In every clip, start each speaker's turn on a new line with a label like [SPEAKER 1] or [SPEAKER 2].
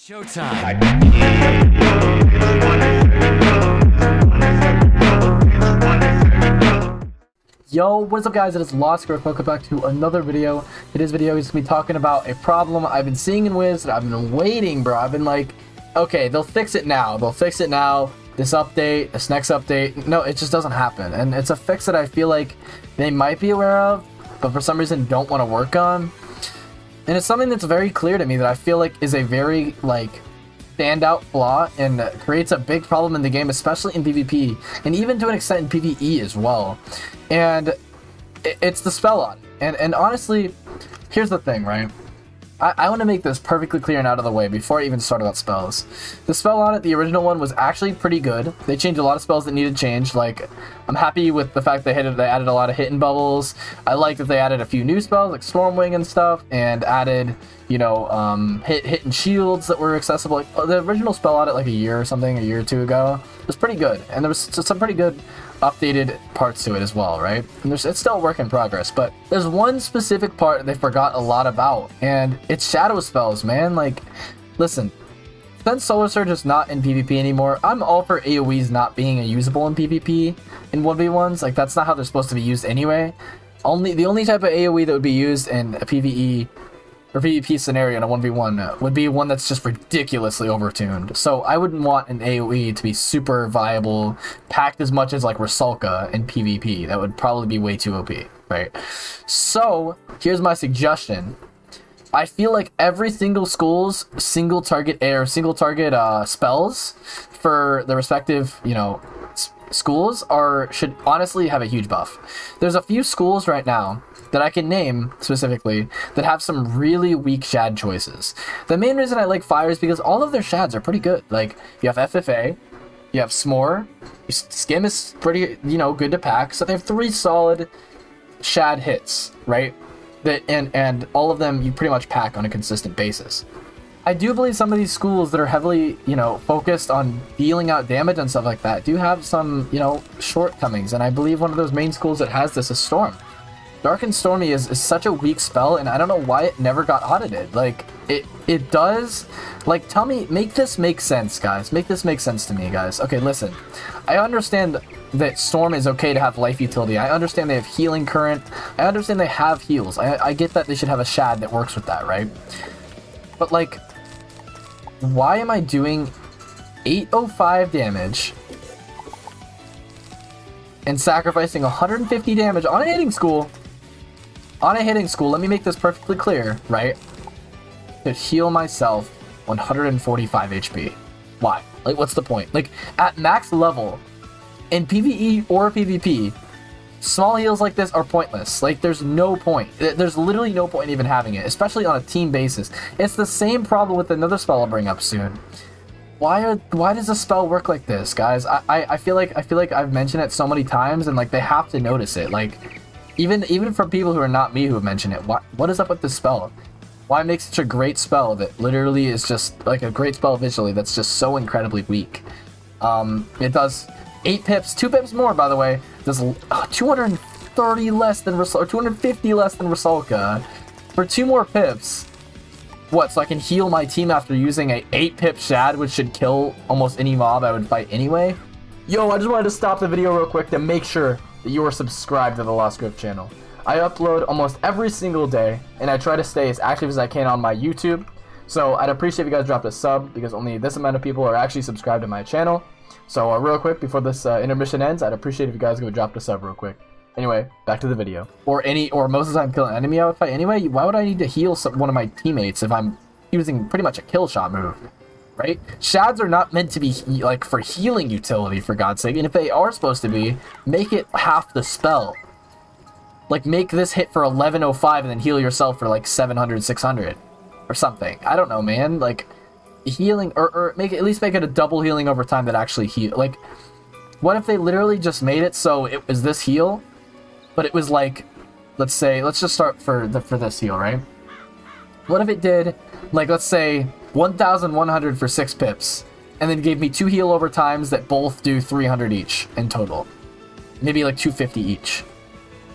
[SPEAKER 1] Showtime.
[SPEAKER 2] Yo, what's up guys, it is LostGrowth. Welcome back to another video. Today's video is going to be talking about a problem I've been seeing in Wiz that I've been waiting, bro. I've been like, okay, they'll fix it now. They'll fix it now. This update, this next update. No, it just doesn't happen. And it's a fix that I feel like they might be aware of, but for some reason don't want to work on. And it's something that's very clear to me that I feel like is a very, like, standout flaw and creates a big problem in the game, especially in PvP, and even to an extent in PvE as well. And it's the spell on. And honestly, here's the thing, right? I want to make this perfectly clear and out of the way before I even start about spells. The spell on it, the original one, was actually pretty good. They changed a lot of spells that needed change. Like, I'm happy with the fact they added a lot of hidden bubbles. I like that they added a few new spells like Stormwing and stuff, and added, you know, hidden shields that were accessible. Like, the original spell on it, like a year or two ago, was pretty good, and there was some pretty good updated parts to it as well, right? And it's still a work in progress, but there's one specific part they forgot a lot about, and it's shadow spells, man. Like, listen, since Solar Surge is not in PvP anymore, I'm all for AoEs not being usable in PvP in 1v1s. Like, that's not how they're supposed to be used anyway. The only type of AoE that would be used in a PvE or PvP scenario in a 1v1 would be one that's just ridiculously overtuned. So I wouldn't want an AoE to be super viable, packed as much as like Rusalka in PvP. That would probably be way too OP, right? So here's my suggestion. I feel like every single school's single target spells for the respective, you know, schools should honestly have a huge buff. There's a few schools right now that I can name specifically that have some really weak shad choices. The main reason I like Fire is because all of their shads are pretty good. Like, you have FFA, you have S'more, Skim is pretty, you know, good to pack. So they have 3 solid shad hits, right? And all of them you pretty much pack on a consistent basis. I do believe some of these schools that are heavily, you know, focused on dealing out damage and stuff like that do have some, you know, shortcomings. And I believe one of those main schools that has this is Storm. Dark and Stormy is such a weak spell, and I don't know why it never got audited. Like, it does. Like, tell me, make this make sense, guys. Make this make sense to me, guys. Okay, listen. I understand that Storm is okay to have life utility. I understand they have healing current. I understand they have heals. I get that they should have a shad that works with that, right? But, like, why am I doing 805 damage and sacrificing 150 damage on a hitting school? Let me make this perfectly clear, right? To heal myself 145 HP. Why? Like, what's the point? Like, at max level, in PvE or PvP, small heals like this are pointless. Like, there's no point. There's literally no point in even having it, especially on a team basis. It's the same problem with another spell I'll bring up soon. Why does a spell work like this, guys? I feel like I've mentioned it so many times, and like they have to notice it. Like, even for people who are not me who have mentioned it, what is up with this spell? Why make such a great spell that literally is just like a great spell visually that's just so incredibly weak? It does 8 pips, 2 pips more, by the way. It does 230 less than Rusalka, or 250 less than Rusalka for 2 more pips. What, so I can heal my team after using a 8-pip shad, which should kill almost any mob I would fight anyway? Yo, I just wanted to stop the video real quick to make sure that you are subscribed to the LostGrowth channel. I upload almost every single day, and I try to stay as active as I can on my YouTube. So I'd appreciate if you guys dropped a sub, because only this amount of people are actually subscribed to my channel. So real quick, before this intermission ends, I'd appreciate if you guys go drop a sub real quick. Anyway, back to the video. Or most of the time kill an enemy I would fight anyway. Why would I need to heal one of my teammates if I'm using pretty much a kill shot move, right? Shads are not meant to be like for healing utility, for God's sake. And if they are supposed to be, make it half the spell. Like, make this hit for 1105 and then heal yourself for like 700, 600 or something. I don't know, man. Like, healing or at least make it a double healing over time that actually heal. Like, what if they literally just made it so it was this heal, but it was like, let's just start for this heal, right? What if it did, like, let's say 1,100 for 6 pips, and then gave me 2 heal over times that both do 300 each in total. Maybe like 250 each.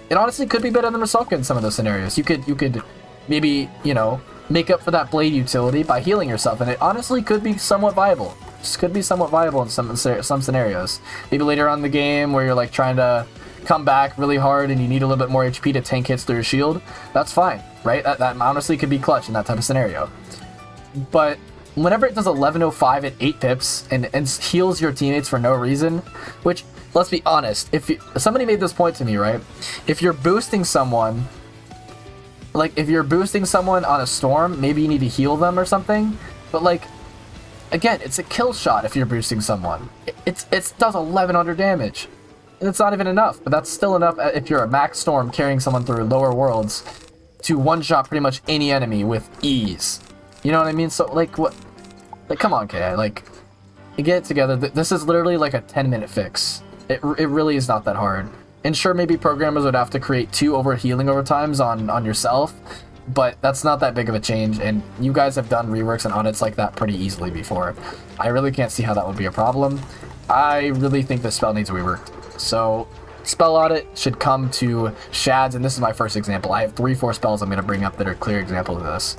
[SPEAKER 2] It honestly could be better than Rusalka in some of those scenarios. You could maybe, you know, make up for that blade utility by healing yourself, and it honestly could be somewhat viable. This could be somewhat viable in some scenarios. Maybe later on in the game where you're like trying to come back really hard and you need a little bit more HP to tank hits through your shield. That's fine, right? That honestly could be clutch in that type of scenario. But whenever it does 1105 at 8 pips and heals your teammates for no reason, which, let's be honest, if somebody made this point to me, right? If you're boosting someone, like if you're boosting someone on a storm, maybe you need to heal them or something. But like, again, it's a kill shot if you're boosting someone. It does 1100 damage. And it's not even enough, but that's still enough if you're a max storm carrying someone through lower worlds to one-shot pretty much any enemy with ease. You know what I mean? So, like, what? Like, come on, KI. Like, you get it together. This is literally like a 10-minute fix. It really is not that hard. And sure, maybe programmers would have to create 2 overhealing overtimes on yourself, but that's not that big of a change, and you guys have done reworks and audits like that pretty easily before. I really can't see how that would be a problem. I really think this spell needs reworked. So, spell audit should come to Shads, and this is my first example. I have 3-4 spells I'm going to bring up that are clear examples of this.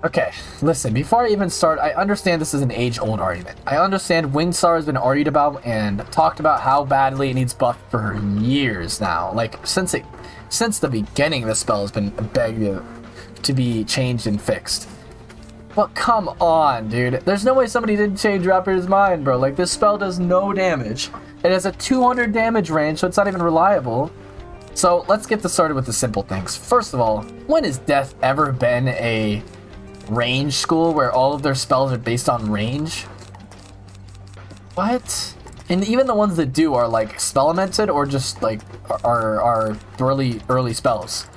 [SPEAKER 2] Okay, listen, before I even start, I understand this is an age-old argument. I understand Winged Sorrow has been argued about and talked about how badly it needs buffed for years now. Like, since the beginning, this spell has been begged to be changed and fixed. But come on, dude. There's no way somebody didn't change Raptor's mind, bro. Like, this spell does no damage. It has a 200 damage range, so it's not even reliable. So, let's get this started with the simple things. First of all, when has Death ever been a range school where all of their spells are based on range? What? And even the ones that do are like spell-elemented or just like are early spells.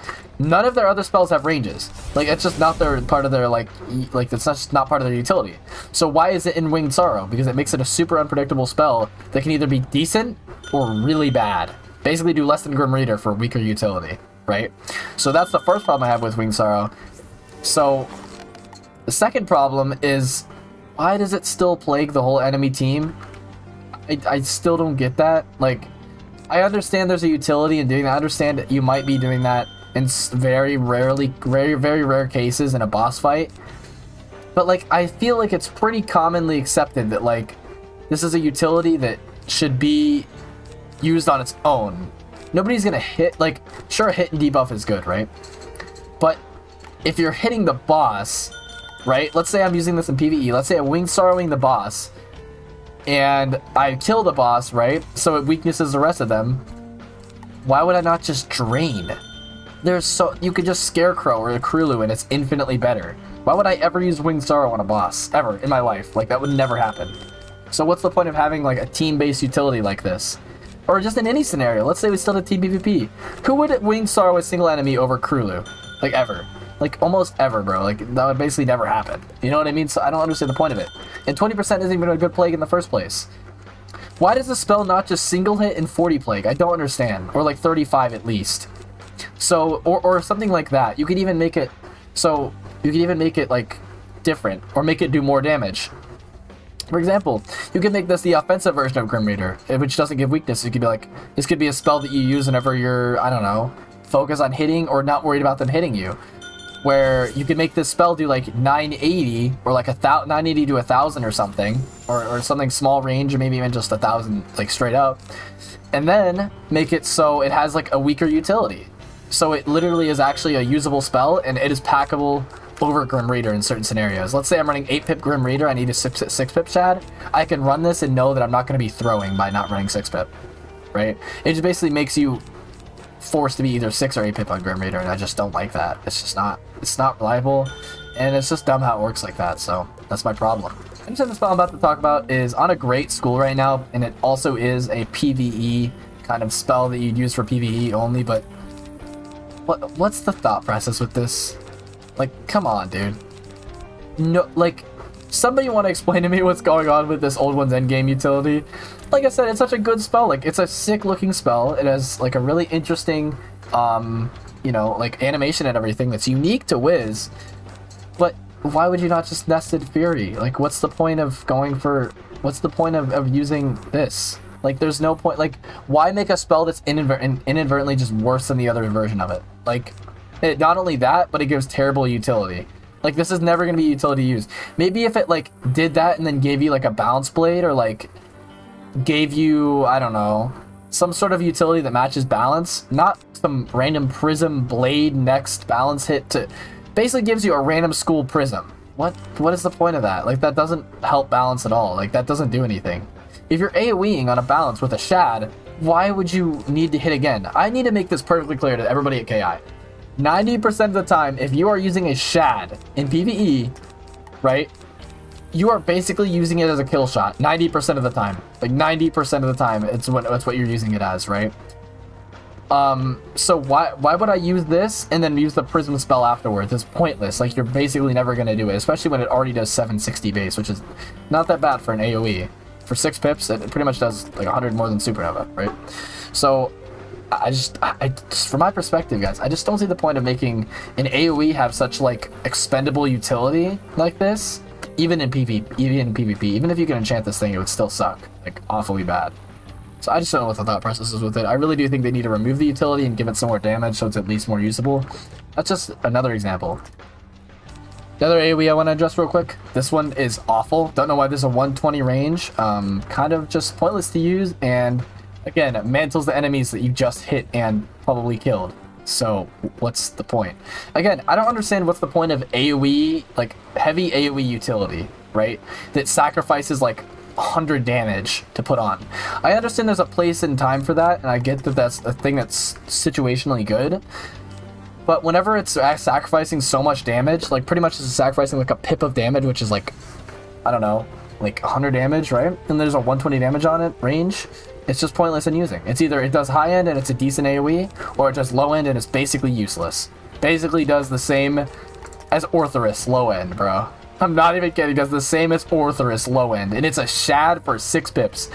[SPEAKER 2] None of their other spells have ranges. Like, it's just not their part of their like it's just not part of their utility. So why is it in Winged Sorrow? Because it makes it a super unpredictable spell that can either be decent or really bad. Basically do less than Grim Reader for weaker utility, right? So that's the first problem I have with Winged Sorrow. So the second problem is, why does it still plague the whole enemy team? I still don't get that. Like, I understand there's a utility in doing that. I understand that you might be doing that in very rare cases in a boss fight. But, like, I feel like it's pretty commonly accepted that, like, this is a utility that should be used on its own. Nobody's gonna hit, like, sure, hit and debuff is good, right? But if you're hitting the boss, right? Let's say I'm using this in PvE. Let's say I'm Winged Sorrowing the boss, and I kill the boss, right? So it weaknesses the rest of them. Why would I not just Drain? You could just Scarecrow or a Krulu and it's infinitely better. Why would I ever use Winged Sorrow on a boss? Ever, in my life. Like, that would never happen. So what's the point of having, like, a team-based utility like this? Or just in any scenario. Let's say we still did team PvP. Who would Winged Sorrow a single enemy over Krulu? Like, ever. Like, almost ever, bro. Like, that would basically never happen. You know what I mean? So I don't understand the point of it. And 20% isn't even a good plague in the first place. Why does the spell not just single hit and 40 plague? I don't understand. Or like 35 at least. So, or something like that. You could even make it, so, you could even make it, like, different. Or make it do more damage. For example, you could make this the offensive version of Grim Reader, which doesn't give weakness. It could be like, this could be a spell that you use whenever you're, I don't know, focused on hitting or not worried about them hitting you. Where you could make this spell do like 980 or like 980 to 1,000 or something, or something small range, or maybe even just 1,000 like straight up, and then make it so it has like a weaker utility. So it literally is actually a usable spell, and it is packable over Grim Reader in certain scenarios. Let's say I'm running 8-pip Grim Reader, I need a 6-pip Shad. I can run this and know that I'm not going to be throwing by not running 6-pip, right? It just basically makes you forced to be either 6 or 8-pip on Grim Reader, and I just don't like that. It's just not, it's not reliable, and it's just dumb how it works like that, so that's my problem. And the spell I'm about to talk about is on a great school right now, and it also is a PvE kind of spell that you'd use for PvE only, but what's the thought process with this? Like, come on, dude. No, like, somebody want to explain to me what's going on with this Old One's endgame utility? Like I said, it's such a good spell. Like, it's a sick looking spell. It has like a really interesting, you know, like animation and everything that's unique to Wiz. But why would you not just Nested Fury? Like, what's the point of going for, what's the point of using this? Like, there's no point. Like, why make a spell that's inadvertently just worse than the other version of it? Like, not only that, but it gives terrible utility. Like, this is never going to be utility used. Maybe if it, like, did that and then gave you, like, a balance blade, or, like, gave you, I don't know, some sort of utility that matches balance, not some random prism blade next balance hit to... Basically gives you a random school prism. What is the point of that? Like, that doesn't help balance at all. Like, that doesn't do anything. If you're AoEing on a balance with a Shad, why would you need to hit again? I need to make this perfectly clear to everybody at KI. 90% of the time, if you are using a Shad in PvE, right, you are basically using it as a kill shot. 90% of the time. Like, 90% of the time, it's what you're using it as, right? So why would I use this and then use the prism spell afterwards? It's pointless. Like, you're basically never going to do it, especially when it already does 760 base, which is not that bad for an AoE. For 6 pips, it pretty much does like 100 more than Supernova, right? So I just from my perspective, guys, I just don't see the point of making an AoE have such like expendable utility like this, even in PvP. Even if you can enchant this thing, it would still suck, like awfully bad. So I just don't know what the thought process is with it. I really do think they need to remove the utility and give it some more damage so it's at least more usable. That's just another example. The other AoE I want to address real quick. This one is awful. Don't know why there's a 120 range. Kind of just pointless to use. And again, mantles the enemies that you just hit and probably killed. So what's the point? Again, I don't understand what's the point of AoE, like heavy AoE utility, right? That sacrifices like 100 damage to put on. I understand there's a place and time for that, and I get that that's a thing that's situationally good. But whenever it's sacrificing so much damage, like pretty much it's sacrificing like a pip of damage, which is like, I don't know, like 100 damage, right? And there's a 120 damage on it range. It's just pointless in using. It's either it does high end and it's a decent AoE, or it does low end and it's basically useless. Basically does the same as Orthoris low end, bro. I'm not even kidding. It does the same as Orthoris low end, and it's a Shad for 6 pips.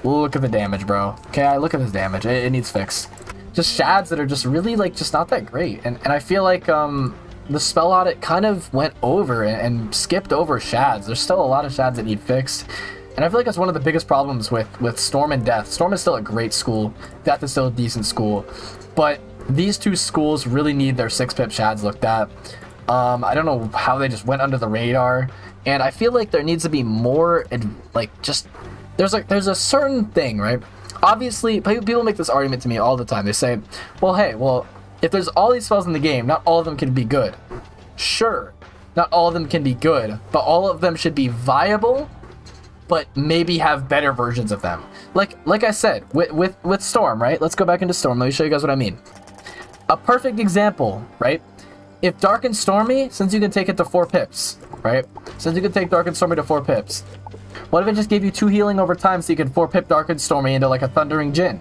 [SPEAKER 2] Look at the damage, bro. Okay, look at this damage. It needs fix. Just Shads that are just really, like, just not that great. And I feel like the spell audit kind of went over and skipped over Shads. There's still a lot of Shads that need fixed. And I feel like that's one of the biggest problems with Storm and Death. Storm is still a great school. Death is still a decent school. But these two schools really need their 6-pip Shads looked at. I don't know how they just went under the radar. And I feel like there needs to be more, like, just... There's a certain thing, right? Obviously, people make this argument to me all the time. They say, well, hey, well, if there's all these spells in the game, not all of them can be good. Sure, not all of them can be good, but all of them should be viable, but maybe have better versions of them. Like I said, with Storm, right? Let's go back into Storm. Let me show you guys what I mean. A perfect example, right? If Dark and Stormy, since you can take it to 4 pips, right? Since you can take Dark and Stormy to 4 pips, what if it just gave you 2 healing over time so you can 4-pip Dark and Stormy into like a Thundering Djinn?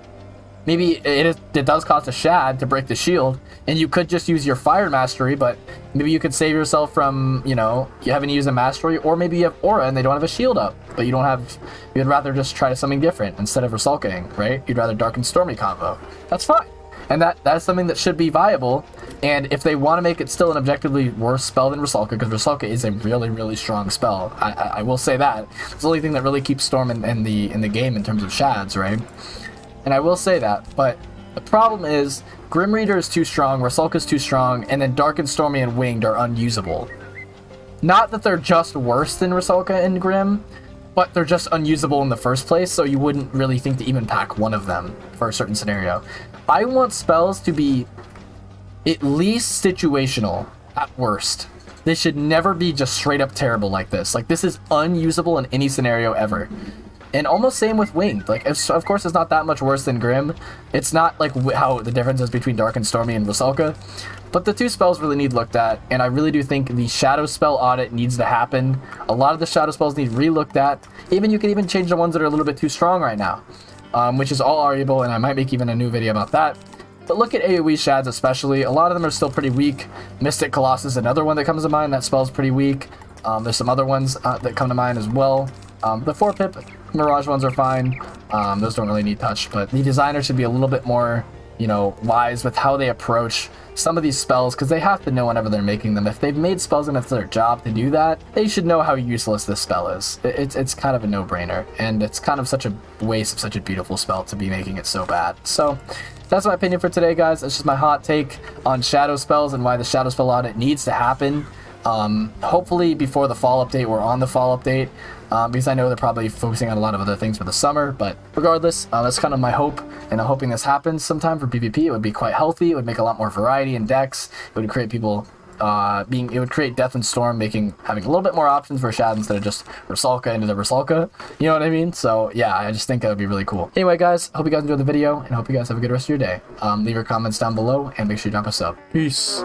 [SPEAKER 2] Maybe it does cost a Shad to break the shield, and you could just use your Fire Mastery, but maybe you could save yourself from, you know, you having to use a Mastery, or maybe you have Aura and they don't have a shield up, but you don't have, you'd rather just try something different instead of Rusalkaing, right? You'd rather Dark and Stormy combo. That's fine. And that's something that should be viable. And if they want to make it still an objectively worse spell than Rusalka, because Rusalka is a really, really strong spell, I will say that. It's the only thing that really keeps Storm in the game in terms of Shads, right? And I will say that. But the problem is, Grim Reader is too strong, Rusalka is too strong, and then Dark and Stormy and Winged are unusable. Not that they're just worse than Rusalka and Grim, but they're just unusable in the first place, so you wouldn't really think to even pack one of them for a certain scenario. I want spells to be at least situational, at worst. They should never be just straight up terrible like this. Like, this is unusable in any scenario ever. And almost same with Winged. Like, of course, it's not that much worse than Grim. It's not like how the difference is between Dark and Stormy and Rusalka. But the two spells really need looked at, and I really do think the Shadow Spell audit needs to happen. A lot of the Shadow Spells need re-looked at. You can even change the ones that are a little bit too strong right now. Which is all arguable, and I might make even a new video about that. But look at AoE Shads especially. A lot of them are still pretty weak. Mystic Colossus, another one that comes to mind. That spell's pretty weak. There's some other ones that come to mind as well. The 4-pip Mirage ones are fine. Those don't really need touch, but the designer should be a little bit more, you know, wise with how they approach some of these spells, because they have to know whenever they're making them. If they've made spells and it's their job to do that, they should know how useless this spell is. It's kind of a no-brainer, and it's kind of such a waste of such a beautiful spell to be making it so bad. So that's my opinion for today, guys. It's just my hot take on Shadow Spells and why the Shadow Spell audit needs to happen. hopefully before the fall update or on the fall update, because I know they're probably focusing on a lot of other things for the summer. But regardless, that's kind of my hope, and I'm hoping this happens sometime for PvP. It would be quite healthy. It would make a lot more variety in decks. It would create people it would create Death and Storm, having a little bit more options for Shad instead of just Rusalka into the Rusalka. You know what I mean? So yeah, I just think that would be really cool. Anyway, guys, hope you guys enjoyed the video, and hope you guys have a good rest of your day. Leave your comments down below, and make sure you drop a sub. Peace.